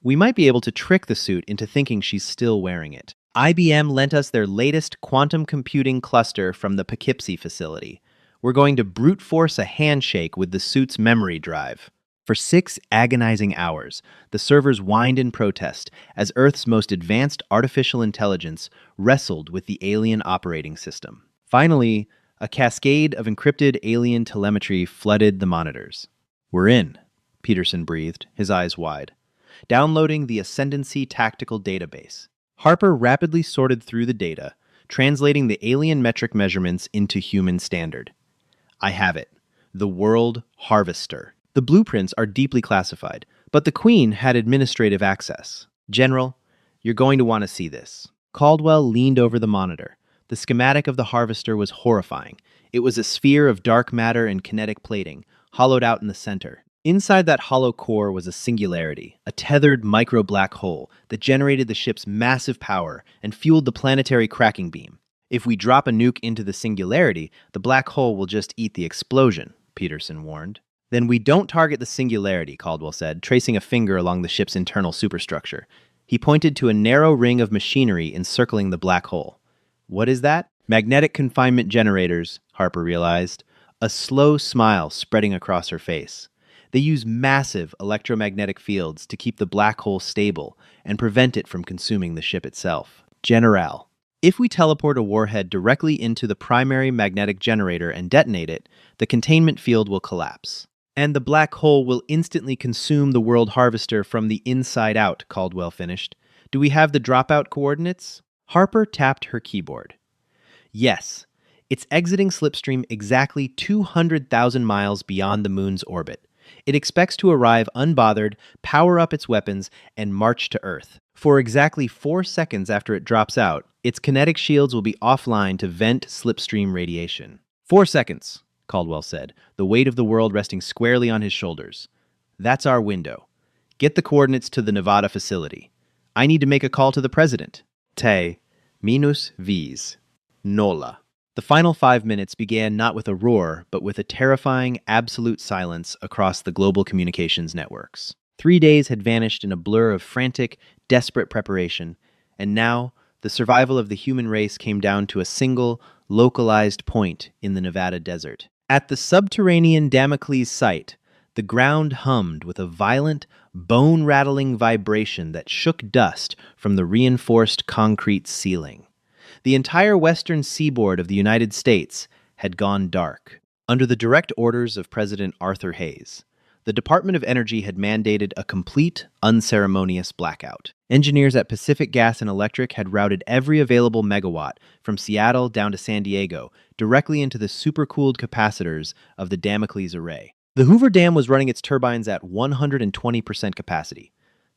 we might be able to trick the suit into thinking she's still wearing it. IBM lent us their latest quantum computing cluster from the Poughkeepsie facility. We're going to brute force a handshake with the suit's memory drive. For 6 agonizing hours, the servers whined in protest as Earth's most advanced artificial intelligence wrestled with the alien operating system. Finally, a cascade of encrypted alien telemetry flooded the monitors. We're in, Peterson breathed, his eyes wide. Downloading the Ascendancy Tactical Database. Harper rapidly sorted through the data, translating the alien metric measurements into human standard. I have it. The World Harvester. The blueprints are deeply classified, but the Queen had administrative access. General, you're going to want to see this. Caldwell leaned over the monitor. The schematic of the Harvester was horrifying. It was a sphere of dark matter and kinetic plating, hollowed out in the center. Inside that hollow core was a singularity, a tethered micro-black hole that generated the ship's massive power and fueled the planetary cracking beam. If we drop a nuke into the singularity, the black hole will just eat the explosion, Peterson warned. Then we don't target the singularity, Caldwell said, tracing a finger along the ship's internal superstructure. He pointed to a narrow ring of machinery encircling the black hole. What is that? Magnetic confinement generators, Harper realized, a slow smile spreading across her face. They use massive electromagnetic fields to keep the black hole stable and prevent it from consuming the ship itself. General, if we teleport a warhead directly into the primary magnetic generator and detonate it, the containment field will collapse. And the black hole will instantly consume the World Harvester from the inside out, Caldwell finished. Do we have the dropout coordinates? Harper tapped her keyboard. Yes. It's exiting Slipstream exactly 200,000 miles beyond the moon's orbit. It expects to arrive unbothered, power up its weapons, and march to Earth. For exactly 4 seconds after it drops out, its kinetic shields will be offline to vent Slipstream radiation. 4 seconds, Caldwell said, the weight of the world resting squarely on his shoulders. That's our window. Get the coordinates to the Nevada facility. I need to make a call to the president. Te minus vis. Nolla. The final 5 minutes began not with a roar, but with a terrifying, absolute silence across the global communications networks. 3 days had vanished in a blur of frantic, desperate preparation, and now the survival of the human race came down to a single, localized point in the Nevada desert. At the subterranean Damocles site, the ground hummed with a violent, bone-rattling vibration that shook dust from the reinforced concrete ceiling. The entire western seaboard of the United States had gone dark. Under the direct orders of President Arthur Hayes, the Department of Energy had mandated a complete, unceremonious blackout. Engineers at Pacific Gas and Electric had routed every available megawatt from Seattle down to San Diego directly into the supercooled capacitors of the Damocles array. The Hoover Dam was running its turbines at 120% capacity,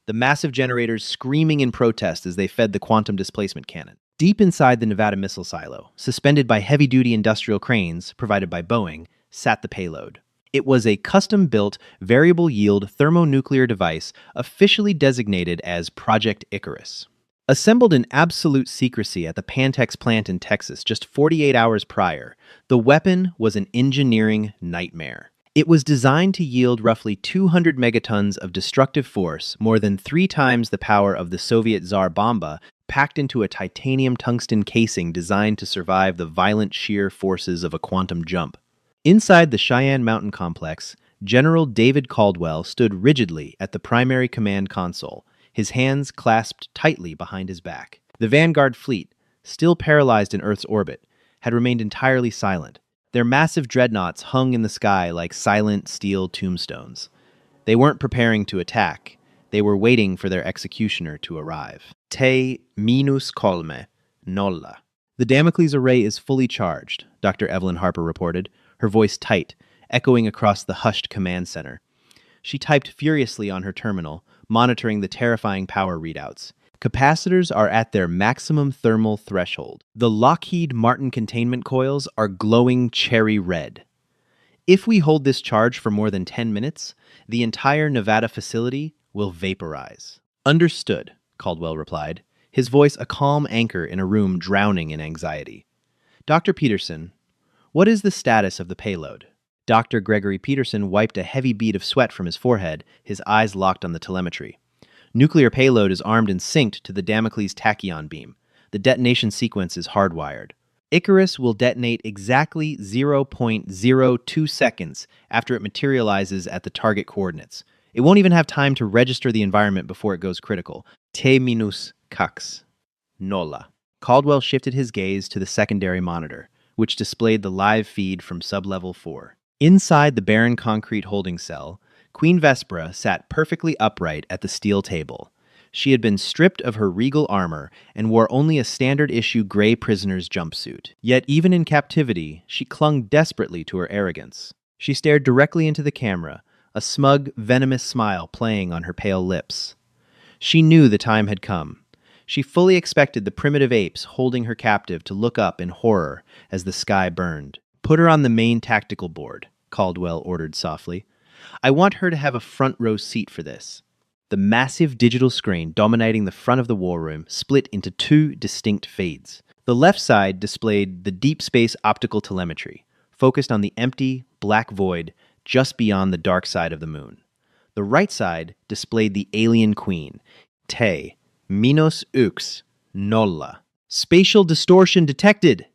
the massive generators screaming in protest as they fed the quantum displacement cannon. Deep inside the Nevada missile silo, suspended by heavy-duty industrial cranes provided by Boeing, sat the payload. It was a custom-built, variable-yield thermonuclear device officially designated as Project Icarus. Assembled in absolute secrecy at the Pantex plant in Texas just 48 hours prior, the weapon was an engineering nightmare. It was designed to yield roughly 200 megatons of destructive force, more than 3 times the power of the Soviet Tsar Bomba, packed into a titanium tungsten casing designed to survive the violent shear forces of a quantum jump. Inside the Cheyenne Mountain Complex, General David Caldwell stood rigidly at the primary command console, his hands clasped tightly behind his back. The Vanguard fleet, still paralyzed in Earth's orbit, had remained entirely silent. Their massive dreadnoughts hung in the sky like silent steel tombstones. They weren't preparing to attack. They were waiting for their executioner to arrive. Te minus colme, nolla. The Damocles array is fully charged, Dr. Evelyn Harper reported, her voice tight, echoing across the hushed command center. She typed furiously on her terminal, monitoring the terrifying power readouts. Capacitors are at their maximum thermal threshold. The Lockheed Martin containment coils are glowing cherry red. If we hold this charge for more than 10 minutes, the entire Nevada facility will vaporize. Understood, Caldwell replied, his voice a calm anchor in a room drowning in anxiety. Dr. Peterson, what is the status of the payload? Dr. Gregory Peterson wiped a heavy bead of sweat from his forehead, his eyes locked on the telemetry. Nuclear payload is armed and synced to the Damocles tachyon beam. The detonation sequence is hardwired. Icarus will detonate exactly 0.02 seconds after it materializes at the target coordinates. It won't even have time to register the environment before it goes critical. Te minus cax. Nolla. Caldwell shifted his gaze to the secondary monitor, which displayed the live feed from sublevel 4. Inside the barren concrete holding cell, Queen Vespera sat perfectly upright at the steel table. She had been stripped of her regal armor and wore only a standard-issue gray prisoner's jumpsuit. Yet even in captivity, she clung desperately to her arrogance. She stared directly into the camera, a smug, venomous smile playing on her pale lips. She knew the time had come. She fully expected the primitive apes holding her captive to look up in horror as the sky burned. "Put her on the main tactical board," Caldwell ordered softly. "I want her to have a front row seat for this." The massive digital screen dominating the front of the war room split into 2 distinct feeds. The left side displayed the deep space optical telemetry, focused on the empty, black void just beyond the dark side of the moon. The right side displayed the alien queen, Te minus ux nolla. "Spatial distortion detected!"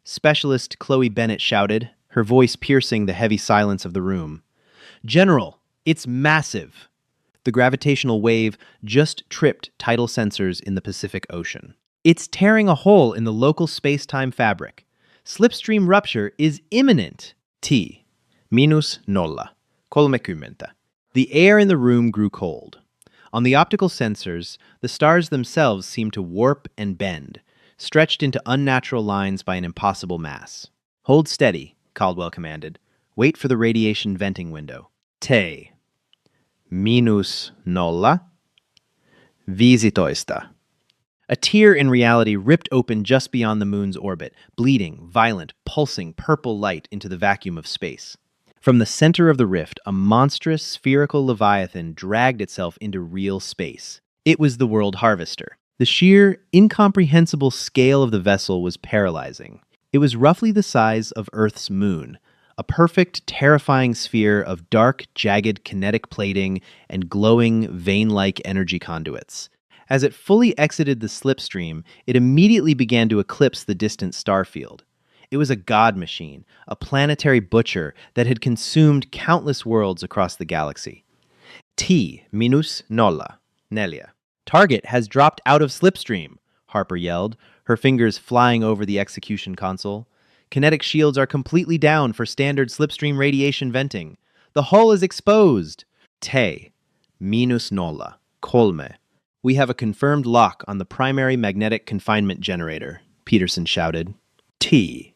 Specialist Chloe Bennett shouted, her voice piercing the heavy silence of the room. "General, it's massive." The gravitational wave just tripped tidal sensors in the Pacific Ocean. "It's tearing a hole in the local space-time fabric. Slipstream rupture is imminent." T minus nolla. Colmecumenta. The air in the room grew cold. On the optical sensors, the stars themselves seemed to warp and bend, stretched into unnatural lines by an impossible mass. "Hold steady," Caldwell commanded. "Wait for the radiation venting window." Te minus nolla. Visitoista. A tear in reality ripped open just beyond the moon's orbit, bleeding, violent, pulsing purple light into the vacuum of space. From the center of the rift, a monstrous spherical leviathan dragged itself into real space. It was the World Harvester. The sheer, incomprehensible scale of the vessel was paralyzing. It was roughly the size of Earth's moon, a perfect, terrifying sphere of dark, jagged kinetic plating and glowing, vein-like energy conduits. As it fully exited the slipstream, it immediately began to eclipse the distant star field. It was a god machine, a planetary butcher that had consumed countless worlds across the galaxy. T minus nolla, Nelia. Target has dropped out of slipstream, Harper yelled, her fingers flying over the execution console. Kinetic shields are completely down for standard slipstream radiation venting. The hull is exposed. Te minus nolla, colme. We have a confirmed lock on the primary magnetic confinement generator, Peterson shouted. T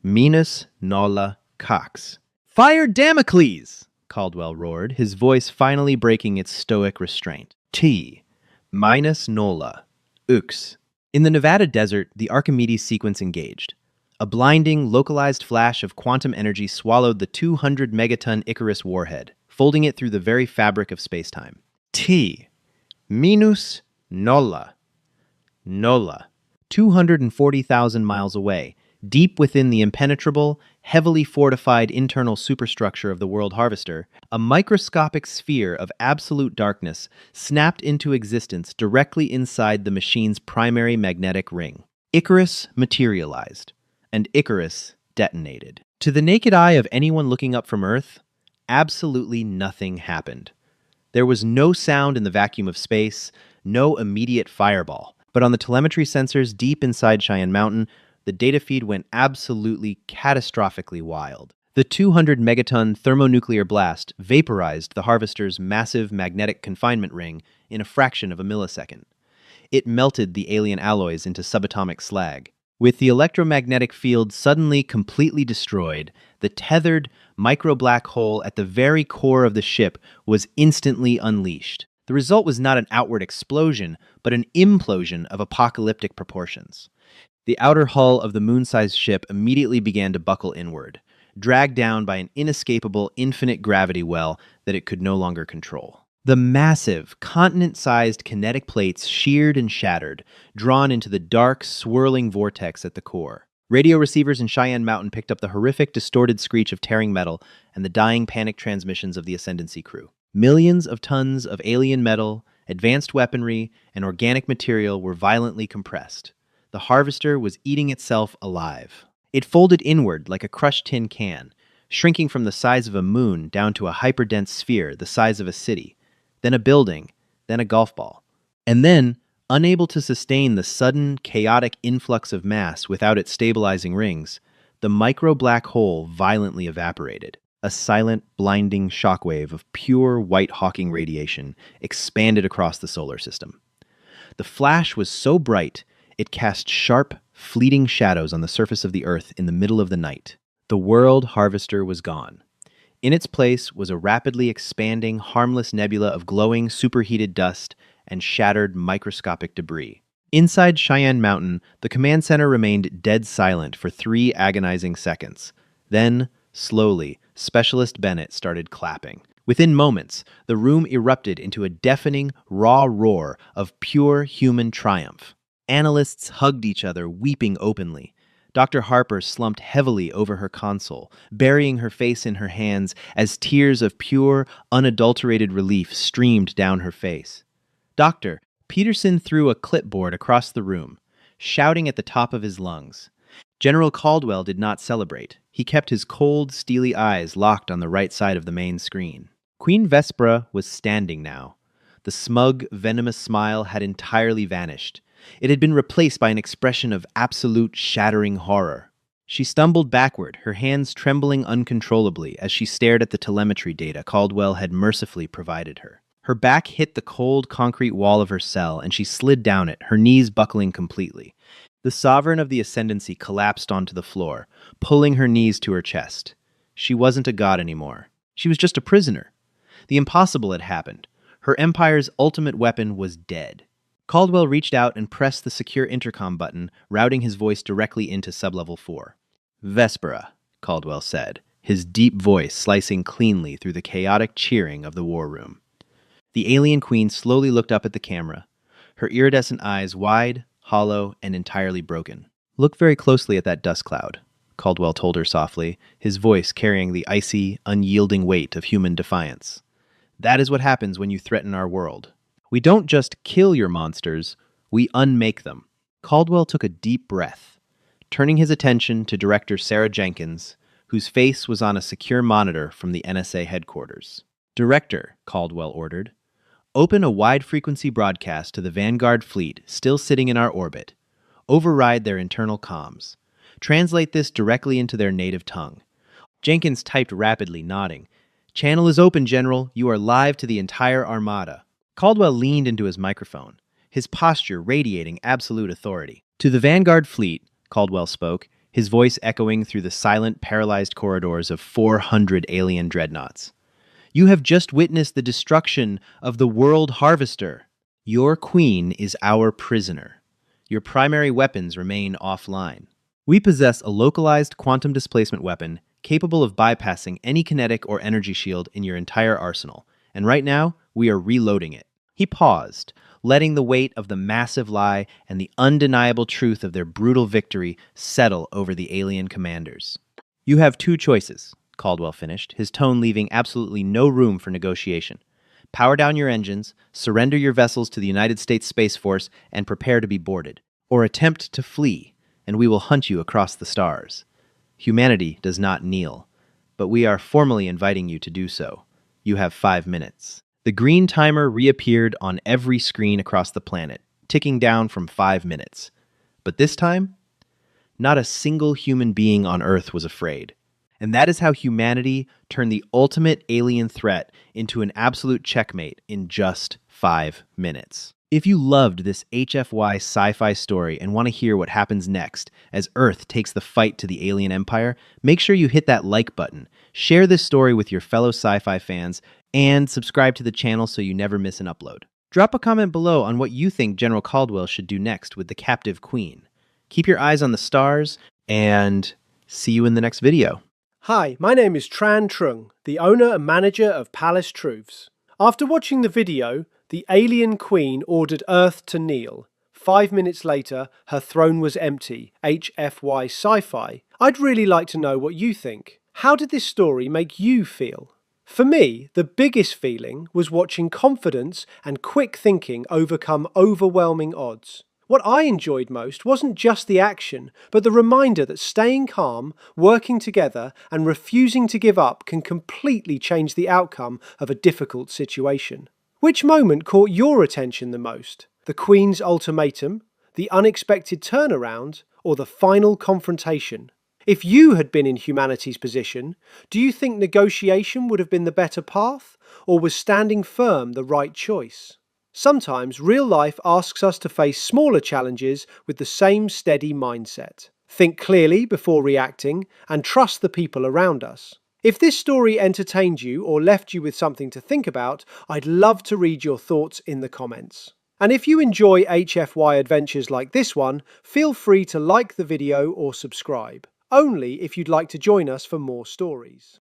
minus nolla cox. Fire Damocles! Caldwell roared, his voice finally breaking its stoic restraint. T minus nolla ux. In the Nevada desert, the Archimedes sequence engaged. A blinding, localized flash of quantum energy swallowed the 200-megaton Icarus warhead, folding it through the very fabric of spacetime. T minus nolla. Nolla. 240,000 miles away, deep within the impenetrable, heavily fortified internal superstructure of the World Harvester, a microscopic sphere of absolute darkness snapped into existence directly inside the machine's primary magnetic ring. Icarus materialized, and Icarus detonated. To the naked eye of anyone looking up from Earth, absolutely nothing happened. There was no sound in the vacuum of space, no immediate fireball. But on the telemetry sensors deep inside Cheyenne Mountain, the data feed went absolutely catastrophically wild. The 200-megaton thermonuclear blast vaporized the Harvester's massive magnetic confinement ring in a fraction of a millisecond. It melted the alien alloys into subatomic slag. With the electromagnetic field suddenly completely destroyed, the tethered micro-black hole at the very core of the ship was instantly unleashed. The result was not an outward explosion, but an implosion of apocalyptic proportions. The outer hull of the moon-sized ship immediately began to buckle inward, dragged down by an inescapable infinite gravity well that it could no longer control. The massive, continent-sized kinetic plates sheared and shattered, drawn into the dark, swirling vortex at the core. Radio receivers in Cheyenne Mountain picked up the horrific, distorted screech of tearing metal and the dying panic transmissions of the Ascendancy crew. Millions of tons of alien metal, advanced weaponry, and organic material were violently compressed. The Harvester was eating itself alive. It folded inward like a crushed tin can, shrinking from the size of a moon down to a hyperdense sphere the size of a city, then a building, then a golf ball. And then, unable to sustain the sudden, chaotic influx of mass without its stabilizing rings, the micro-black hole violently evaporated. A silent, blinding shockwave of pure white Hawking radiation expanded across the solar system. The flash was so bright, it cast sharp, fleeting shadows on the surface of the Earth in the middle of the night. The World Harvester was gone. In its place was a rapidly expanding, harmless nebula of glowing, superheated dust and shattered microscopic debris. Inside Cheyenne Mountain, the command center remained dead silent for 3 agonizing seconds. Then, slowly, Specialist Bennett started clapping. Within moments, the room erupted into a deafening, raw roar of pure human triumph. Analysts hugged each other, weeping openly. Dr. Harper slumped heavily over her console, burying her face in her hands as tears of pure, unadulterated relief streamed down her face. "Doctor," Peterson threw a clipboard across the room, shouting at the top of his lungs. General Caldwell did not celebrate. He kept his cold, steely eyes locked on the right side of the main screen. Queen Vespera was standing now. The smug, venomous smile had entirely vanished. It had been replaced by an expression of absolute, shattering horror. She stumbled backward, her hands trembling uncontrollably as she stared at the telemetry data Caldwell had mercifully provided her. Her back hit the cold, concrete wall of her cell, and she slid down it, her knees buckling completely. The sovereign of the Ascendancy collapsed onto the floor, pulling her knees to her chest. She wasn't a god anymore. She was just a prisoner. The impossible had happened. Her empire's ultimate weapon was dead. Caldwell reached out and pressed the secure intercom button, routing his voice directly into Sublevel 4. "Vespera," Caldwell said, his deep voice slicing cleanly through the chaotic cheering of the war room. The alien queen slowly looked up at the camera, her iridescent eyes wide, hollow, and entirely broken. "Look very closely at that dust cloud," Caldwell told her softly, his voice carrying the icy, unyielding weight of human defiance. "That is what happens when you threaten our world. We don't just kill your monsters, we unmake them." Caldwell took a deep breath, turning his attention to Director Sarah Jenkins, whose face was on a secure monitor from the NSA headquarters. "Director," Caldwell ordered, "open a wide-frequency broadcast to the Vanguard fleet still sitting in our orbit. Override their internal comms. Translate this directly into their native tongue." Jenkins typed rapidly, nodding. "Channel is open, General. You are live to the entire Armada." Caldwell leaned into his microphone, his posture radiating absolute authority. "To the Vanguard fleet," Caldwell spoke, his voice echoing through the silent, paralyzed corridors of 400 alien dreadnoughts. "You have just witnessed the destruction of the World Harvester. Your queen is our prisoner. Your primary weapons remain offline. We possess a localized quantum displacement weapon capable of bypassing any kinetic or energy shield in your entire arsenal, and right now, we are reloading it." He paused, letting the weight of the massive lie and the undeniable truth of their brutal victory settle over the alien commanders. "You have two choices," Caldwell finished, his tone leaving absolutely no room for negotiation. "Power down your engines, surrender your vessels to the United States Space Force, and prepare to be boarded. Or attempt to flee, and we will hunt you across the stars. Humanity does not kneel, but we are formally inviting you to do so. You have 5 minutes." The green timer reappeared on every screen across the planet, ticking down from 5 minutes. But this time, not a single human being on Earth was afraid. And that is how humanity turned the ultimate alien threat into an absolute checkmate in just 5 minutes. If you loved this HFY sci-fi story and want to hear what happens next as Earth takes the fight to the alien empire, make sure you hit that like button, share this story with your fellow sci-fi fans, and subscribe to the channel so you never miss an upload. Drop a comment below on what you think General Caldwell should do next with the captive queen. Keep your eyes on the stars, and see you in the next video. Hi, my name is Tran Trung, the owner and manager of Palace Truths. After watching the video, the alien queen ordered Earth to kneel. 5 minutes later, her throne was empty. HFY Sci-Fi. I'd really like to know what you think. How did this story make you feel? For me, the biggest feeling was watching confidence and quick thinking overcome overwhelming odds. What I enjoyed most wasn't just the action, but the reminder that staying calm, working together, and refusing to give up can completely change the outcome of a difficult situation. Which moment caught your attention the most? The Queen's ultimatum, the unexpected turnaround, or the final confrontation? If you had been in humanity's position, do you think negotiation would have been the better path, or was standing firm the right choice? Sometimes real life asks us to face smaller challenges with the same steady mindset. Think clearly before reacting, and trust the people around us. If this story entertained you or left you with something to think about, I'd love to read your thoughts in the comments. And if you enjoy HFY adventures like this one, feel free to like the video or subscribe. Only if you'd like to join us for more stories.